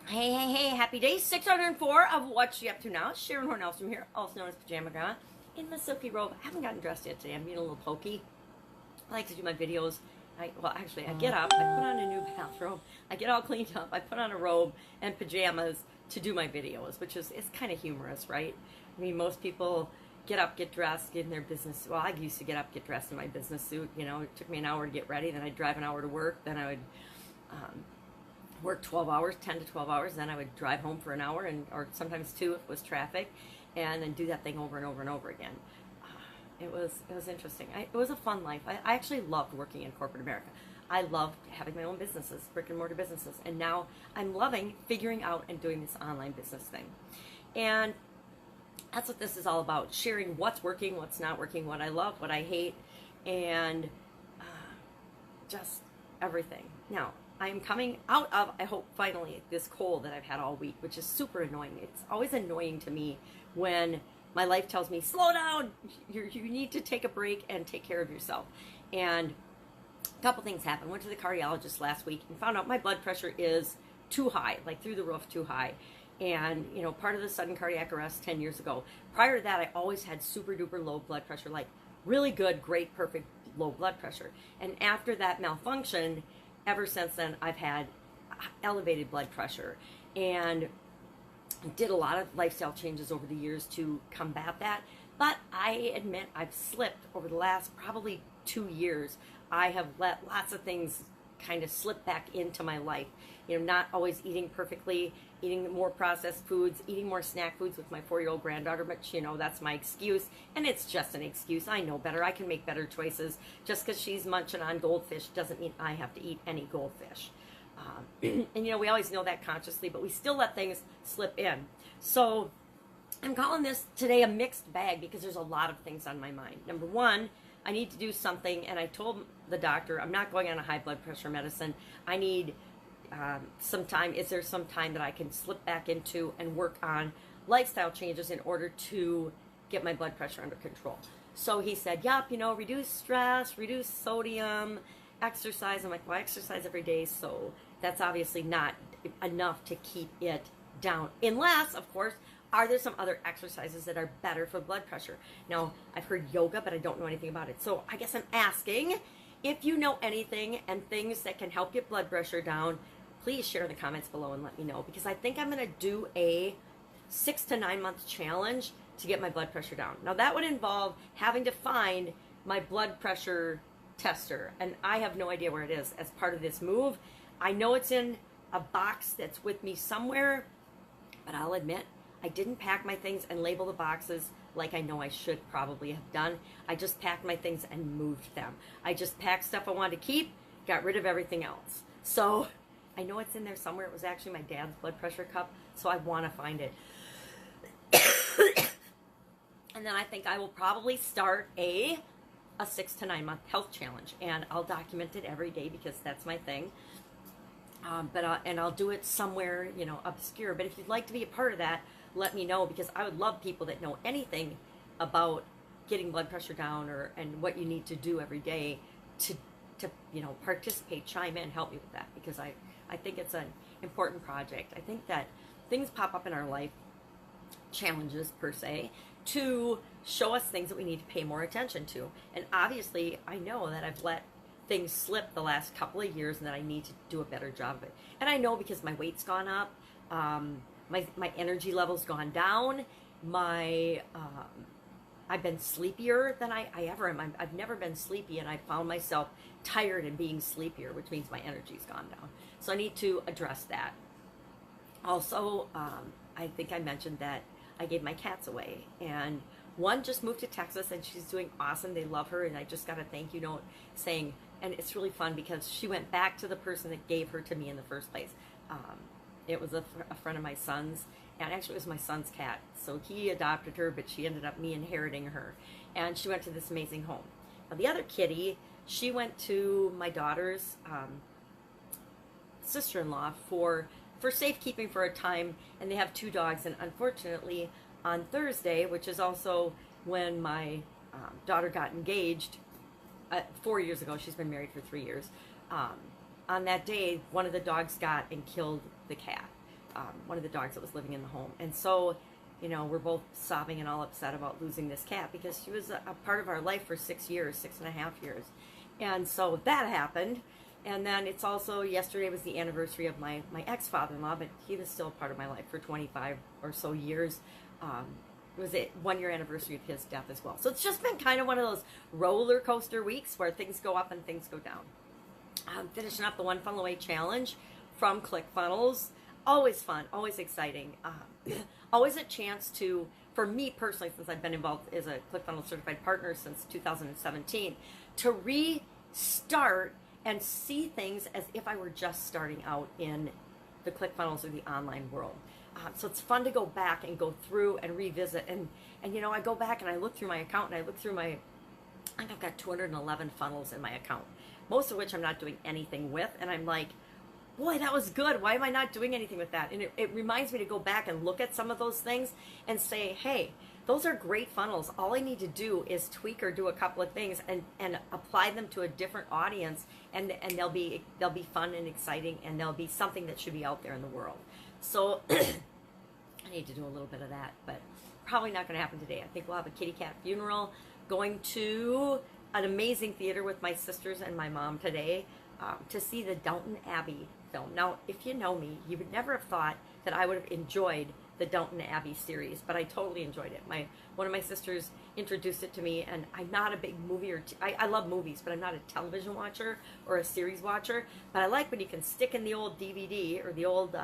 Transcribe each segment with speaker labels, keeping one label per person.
Speaker 1: Hey, hey, hey, happy day 604 of What You Up To Now. Sharon Horne-Ellstrom here, also known as Pajama Grandma, in my silky robe. I haven't gotten dressed yet today. I'm being a little pokey. I like to do my videos. I get up, I put on a new bathrobe, I get all cleaned up, I put on a robe and pajamas to do my videos, which is kind of humorous, right? I mean, most people get up, get dressed, get in their business. Well, I used to get up, get dressed in my business suit. You know, it took me an hour to get ready. Then I'd drive an hour to work. Then I would work 12 hours, 10 to 12 hours. Then I would drive home for an hour, or sometimes two if it was traffic, and then do that thing over and over and over again. It was interesting. It was a fun life. I actually loved working in corporate America. I loved having my own businesses, brick and mortar businesses, and now I'm loving figuring out and doing this online business thing. And that's what this is all about, sharing what's working, what's not working, what I love, what I hate, and just everything. Now, I'm coming out of, I hope finally, this cold that I've had all week, which is super annoying. It's always annoying to me when my life tells me, slow down, you need to take a break and take care of yourself. And a couple things happened. Went to the cardiologist last week and found out my blood pressure is too high, like through the roof, too high. And, you know, part of the sudden cardiac arrest 10 years ago. Prior to that, I always had super duper low blood pressure, like really good, great, perfect low blood pressure. And after that malfunction, ever since then, I've had elevated blood pressure. And did a lot of lifestyle changes over the years to combat that. But I admit I've slipped over the last probably 2 years. I have let lots of things kind of slip back into my life. You know, not always eating perfectly, eating more processed foods, eating more snack foods with my 4-year-old granddaughter, but you know, that's my excuse. And it's just an excuse. I know better. I can make better choices. Just because she's munching on goldfish doesn't mean I have to eat any goldfish. And you know, we always know that consciously, but we still let things slip in. So I'm calling this today a mixed bag because there's a lot of things on my mind. Number one, I need to do something, and I told the doctor I'm not going on a high blood pressure medicine. I need some time. Is there some time that I can slip back into and work on lifestyle changes in order to get my blood pressure under control? So he said, yep, you know, reduce stress, reduce sodium, exercise. I'm like, well, I exercise every day, so that's obviously not enough to keep it down. Unless, of course, are there some other exercises that are better for blood pressure? Now, I've heard yoga, but I don't know anything about it. So I guess I'm asking if you know anything and things that can help get blood pressure down, please share in the comments below and let me know. Because I think I'm going to do a 6 to 9 month challenge to get my blood pressure down. Now, that would involve having to find my blood pressure tester, and I have no idea where it is as part of this move. I know it's in a box that's with me somewhere, but I'll admit I didn't pack my things and label the boxes like I know I should probably have done. I just packed my things and moved them. I just packed stuff I wanted to keep, got rid of everything else. So I know it's in there somewhere. It was actually my dad's blood pressure cup, so I want to find it. And then I think I will probably start a 6 to 9 month health challenge, and I'll document it every day because that's my thing. And I'll do it somewhere, you know, obscure. But if you'd like to be a part of that, let me know, because I would love people that know anything about getting blood pressure down and what you need to do every day to you know, participate, chime in, help me with that, because I think it's an important project. I think that things pop up in our life, challenges per se, to show us things that we need to pay more attention to. And obviously, I know that I've let things slip the last couple of years and that I need to do a better job of it. And I know because my weight's gone up, my energy level's gone down, I've been sleepier than I ever am. I've never been sleepy, and I found myself tired and being sleepier, which means my energy's gone down. So I need to address that. Also, I think I mentioned that I gave my cats away, and one just moved to Texas, and she's doing awesome. They love her, and I just got a thank you note saying, and it's really fun because she went back to the person that gave her to me in the first place. It was a friend of my son's, and actually it was my son's cat. So he adopted her, but she ended up me inheriting her, and she went to this amazing home. Now, the other kitty, she went to my daughter's sister-in-law for safekeeping for a time, and they have 2 dogs. And unfortunately, on Thursday, which is also when my daughter got engaged 4 years ago, she's been married for 3 years, on that day, one of the dogs got and killed the cat. one of the dogs that was living in the home. And so, you know, we're both sobbing and all upset about losing this cat because she was a part of our life for 6 years, 6.5 years. And so that happened. And then it's also, yesterday was the anniversary of my ex-father-in-law, but he was still part of my life for 25 or so years. It was a 1-year anniversary of his death as well. So it's just been kind of one of those roller coaster weeks where things go up and things go down. Finishing up the One Funnel Away Challenge from ClickFunnels. Always fun, always exciting. Always a chance to, for me personally, since I've been involved as a ClickFunnels certified partner since 2017, to restart and see things as if I were just starting out in the ClickFunnels or the online world. So it's fun to go back and go through and revisit. And you know, I go back and I look through my account and I look through my, I think I've got 211 funnels in my account, most of which I'm not doing anything with. And I'm like, boy, that was good. Why am I not doing anything with that? And it reminds me to go back and look at some of those things and say, hey, those are great funnels. All I need to do is tweak or do a couple of things and apply them to a different audience, and they'll be fun and exciting, and they'll be something that should be out there in the world. So I need to do a little bit of that, but probably not going to happen today. I think we'll have a kitty cat funeral, going to an amazing theater with my sisters and my mom today to see the Downton Abbey film. Now, if you know me, you would never have thought that I would have enjoyed the Downton Abbey series, but I totally enjoyed it. One of my sisters introduced it to me, and I'm not a big movie I love movies, but I'm not a television watcher or a series watcher. But I like when you can stick in the old DVD or the old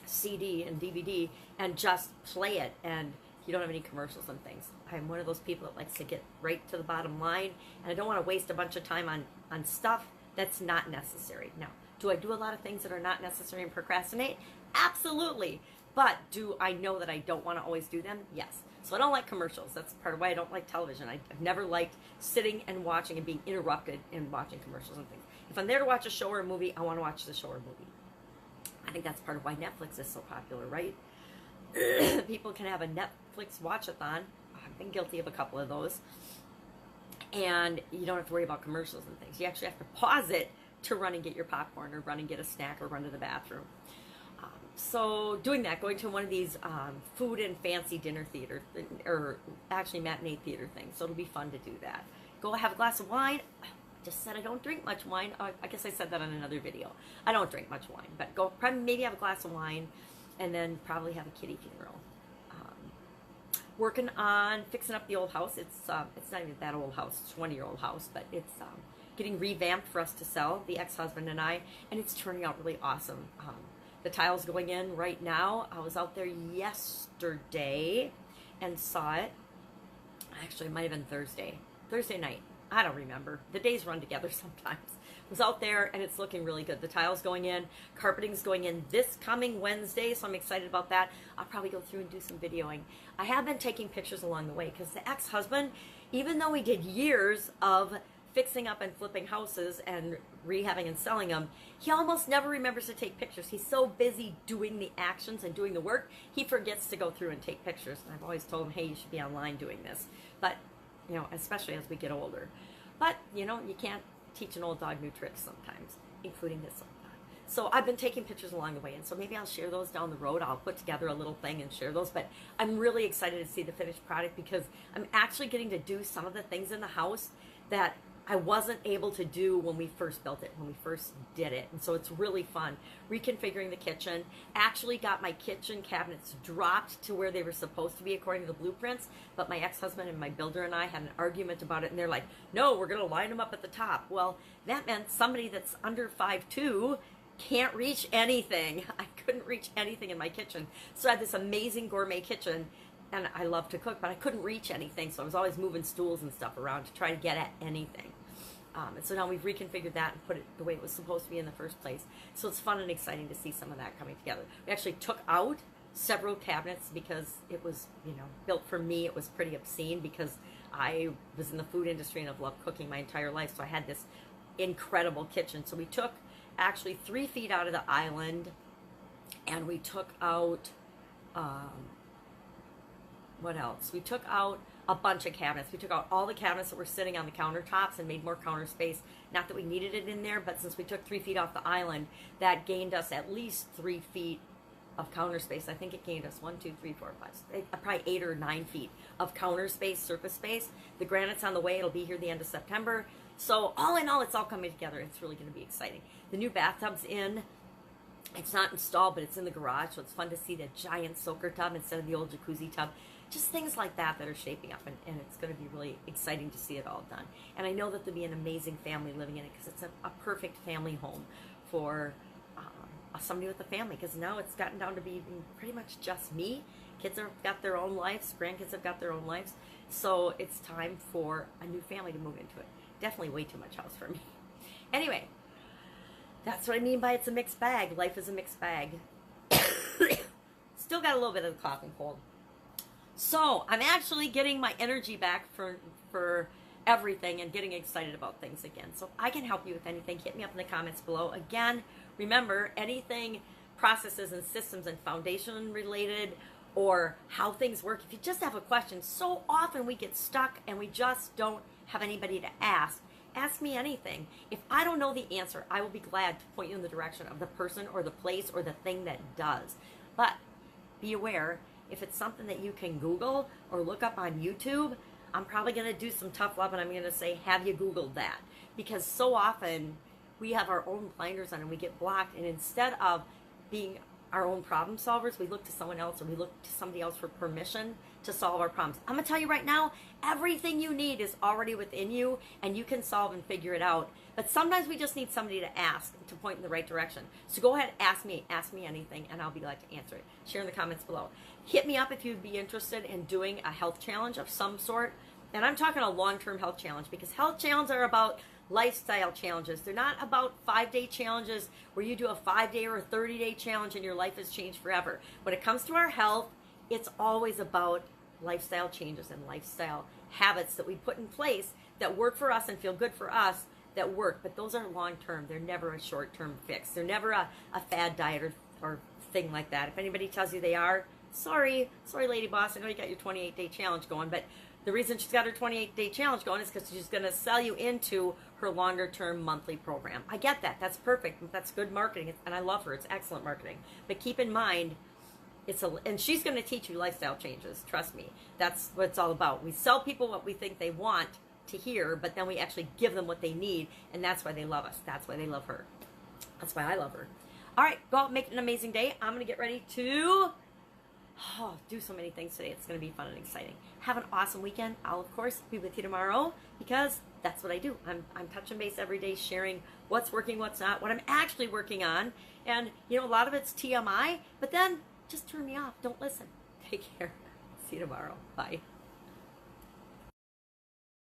Speaker 1: CD and DVD and just play it, and you don't have any commercials and things. I'm one of those people that likes to get right to the bottom line, and I don't want to waste a bunch of time on stuff that's not necessary. Now, do I do a lot of things that are not necessary and procrastinate? Absolutely. But do I know that I don't want to always do them? Yes. So I don't like commercials. That's part of why I don't like television. I've never liked sitting and watching and being interrupted in watching commercials and things. If I'm there to watch a show or a movie, I want to watch the show or movie. I think that's part of why Netflix is so popular, right? People can have a Netflix watch-a-thon. I've been guilty of a couple of those. And you don't have to worry about commercials and things. You actually have to pause it to run and get your popcorn or run and get a snack or run to the bathroom. So doing that, going to one of these food and fancy dinner theater, or actually matinee theater things. So it'll be fun to do that. Go have a glass of wine. I just said I don't drink much wine. I guess I said that on another video. I don't drink much wine, but go maybe have a glass of wine, and then probably have a kitty funeral. Working on fixing up the old house. It's not even that old house. It's a 20-year-old house, but it's getting revamped for us to sell, the ex-husband and I, and it's turning out really awesome. The tile's going in right now. I was out there yesterday and saw it. Actually, it might have been Thursday night. I don't remember. The days run together sometimes. I was out there and it's looking really good. The tile's going in. Carpeting's going in this coming Wednesday, so I'm excited about that. I'll probably go through and do some videoing. I have been taking pictures along the way because the ex-husband, even though we did years of fixing up and flipping houses and rehabbing and selling them, he almost never remembers to take pictures. He's so busy doing the actions and doing the work, he forgets to go through and take pictures. And I've always told him, hey, you should be online doing this. But, you know, especially as we get older. But, you know, you can't teach an old dog new tricks sometimes, including this old dog. So I've been taking pictures along the way, and so maybe I'll share those down the road. I'll put together a little thing and share those. But I'm really excited to see the finished product because I'm actually getting to do some of the things in the house that I wasn't able to do when we first built it, when we first did it. And so it's really fun. Reconfiguring the kitchen. Actually got my kitchen cabinets dropped to where they were supposed to be according to the blueprints. But my ex-husband and my builder and I had an argument about it. And they're like, no, we're going to line them up at the top. Well, that meant somebody that's under 5'2" can't reach anything. I couldn't reach anything in my kitchen. So I had this amazing gourmet kitchen. And I love to cook, but I couldn't reach anything, so I was always moving stools and stuff around to try to get at anything. And so now we've reconfigured that and put it the way it was supposed to be in the first place. So it's fun and exciting to see some of that coming together. We actually took out several cabinets because it was, you know, built for me. It was pretty obscene because I was in the food industry and I've loved cooking my entire life, so I had this incredible kitchen. So we took actually 3 feet out of the island, and we took out... what else? We took out a bunch of cabinets. We took out all the cabinets that were sitting on the countertops and made more counter space. Not that we needed it in there, but since we took 3 feet off the island, that gained us at least 3 feet of counter space. I think it gained us 1, 2, 3, 4, 5, probably 8 or 9 feet of counter space, surface space. The granite's on the way. It'll be here the end of September. So all in all, it's all coming together. It's really going to be exciting. The new bathtub's in. It's not installed, but it's in the garage, so it's fun to see the giant soaker tub instead of the old jacuzzi tub. Just things like that are shaping up, and it's going to be really exciting to see it all done. And I know that there'll be an amazing family living in it because it's a perfect family home for somebody with a family, because now it's gotten down to be pretty much just me. Kids have got their own lives, grandkids have got their own lives, so it's time for a new family to move into it. Definitely way too much house for me. Anyway, that's what I mean by it's a mixed bag. Life is a mixed bag. Still got a little bit of the cough and cold. So I'm actually getting my energy back for everything and getting excited about things again. So if I can help you with anything, hit me up in the comments below. Again, remember, anything processes and systems and foundation related, or how things work, if you just have a question, so often we get stuck and we just don't have anybody to ask. Ask me anything. If I don't know the answer, I will be glad to point you in the direction of the person or the place or the thing that does. But be aware, if it's something that you can Google or look up on YouTube, I'm probably going to do some tough love and I'm going to say, have you Googled that? Because so often we have our own blinders on and we get blocked, and instead of being our own problem solvers, we look to someone else, or we look to somebody else for permission to solve our problems. I'm going to tell you right now, everything you need is already within you, and you can solve and figure it out. But sometimes we just need somebody to ask, to point in the right direction. So go ahead, ask me anything, and I'll be glad to answer it. Share in the comments below. Hit me up if you'd be interested in doing a health challenge of some sort. And I'm talking a long-term health challenge, because health challenges are about lifestyle challenges. They're not about 5-day challenges where you do a 5-day or a 30-day challenge and your life has changed forever. When it comes to our health, it's always about lifestyle changes and lifestyle habits that we put in place that work for us and feel good for us, that work. But those are long-term. They're never a short-term fix. They're never a fad diet or thing like that. If anybody tells you they are, sorry, lady boss, I know you got your 28-day challenge going, but the reason she's got her 28-day challenge going is because she's going to sell you into her longer-term monthly program. I get that. That's perfect. That's good marketing, and I love her. It's excellent marketing. But keep in mind, and she's going to teach you lifestyle changes. Trust me. That's what it's all about. We sell people what we think they want to hear, but then we actually give them what they need, and that's why they love us. That's why they love her. That's why I love her. All right, go out and make it an amazing day. I'm going to get ready to do so many things today. It's going to be fun and exciting. Have an awesome weekend. I'll, of course, be with you tomorrow, because that's what I do. I'm touching base every day, sharing what's working, what's not, what I'm actually working on. And, you know, a lot of it's TMI, but then just turn me off. Don't listen. Take care. See you tomorrow. Bye.